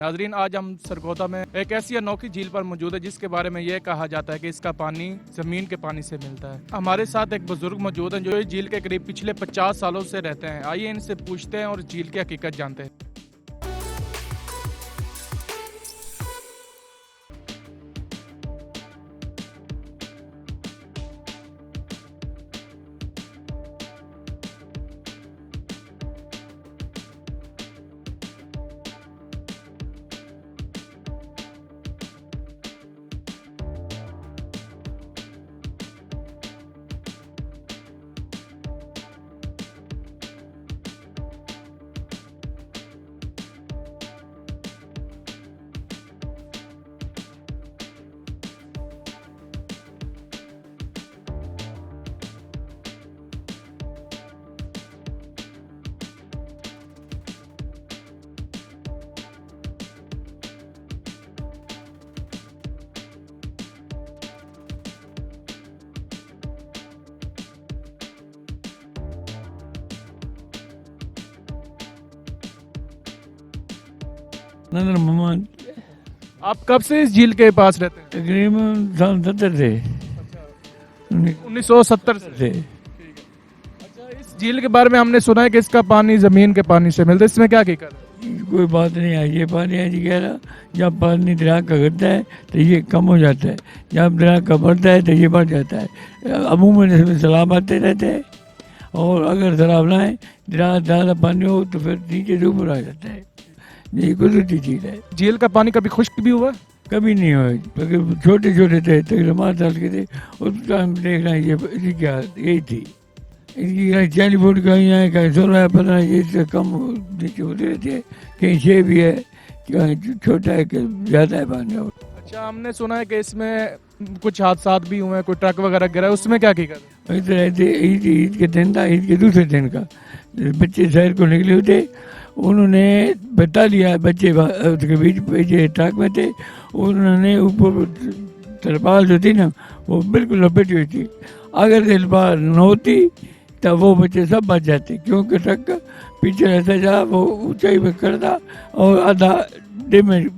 नाजरीन, आज हम सरगोदा में एक ऐसी अनोखी झील पर मौजूद है जिसके बारे में यह कहा जाता है कि इसका पानी जमीन के पानी से मिलता है। हमारे साथ एक बुजुर्ग मौजूद हैं जो इस झील के करीब पिछले 50 सालों से रहते हैं। आइए इनसे पूछते हैं और झील की हकीकत जानते हैं। नंदन मोहम्मद आप कब से इस झील के पास रहते हैं? तकरीबन साल 70 थे 1970 से। थे। अच्छा, इस झील के बारे में हमने सुना है कि इसका पानी जमीन के पानी से मिलता है। इसमें क्या हकीकत है? कोई बात नहीं है, ये पानी है जी कह रहा, जब पानी दरिया का घटता है तो ये कम हो जाता है, जब दरिया का बढ़ता है तो ये बढ़ जाता है। अमूमन इसमें सैलाब आते रहते हैं और अगर सैलाब ना आए, दरिया ज़्यादा पानी हो तो फिर नीचे से ऊपर आ जाता है। ये कुदरती चीज़ है। झील का पानी कभी खुश्क भी हुआ है? कभी नहीं हुआ, क्योंकि छोटे छोटे थे, तकरीबन 5 साल के थे उस टाइम देख रहे हैं ये इसकी क्या यही थी। इनकी कहीं 40 फुट कहीं है, कहीं 16 15, इससे कम नीचे होती रहती है, कहीं 6 भी है, कहीं छोटा है, कहीं ज़्यादा है पानी। अच्छा, हमने सुना है कि इसमें कुछ हादसात भी हुए हैं, कोई ट्रक वगैरह गिरा है, उसमें क्या हकीकत है? इस तरह से ईद के दिन था, ईद के दूसरे दिन का बच्चे शहर को निकले हुए थे, उन्होंने बता लिया, बच्चे उसके बीच पीछे ट्रक में थे, उन्होंने ऊपर तिरपाल जो थी ना वो बिल्कुल लपेटी हुई थी। अगर तिरपाल न होती तब वो बच्चे सब बच जाते, क्योंकि ट्रक पीछे रहता जा, वो ऊंचाई पे करता और आधा डैमेज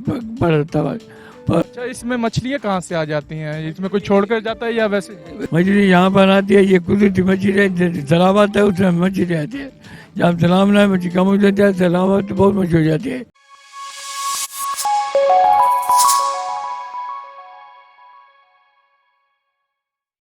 पड़ता बस। अच्छा, इसमें मछलियाँ कहाँ से आ जाती हैं? इसमें कोई छोड़कर जाता है या वैसे? मछली यहाँ पर आती है, ये कुदरती मछली है, सैलाब आता है उसमें मछली आती है। जब सैलाब ना मछली कम हो जाती है, सैलाब तो बहुत मछली हो जाती है।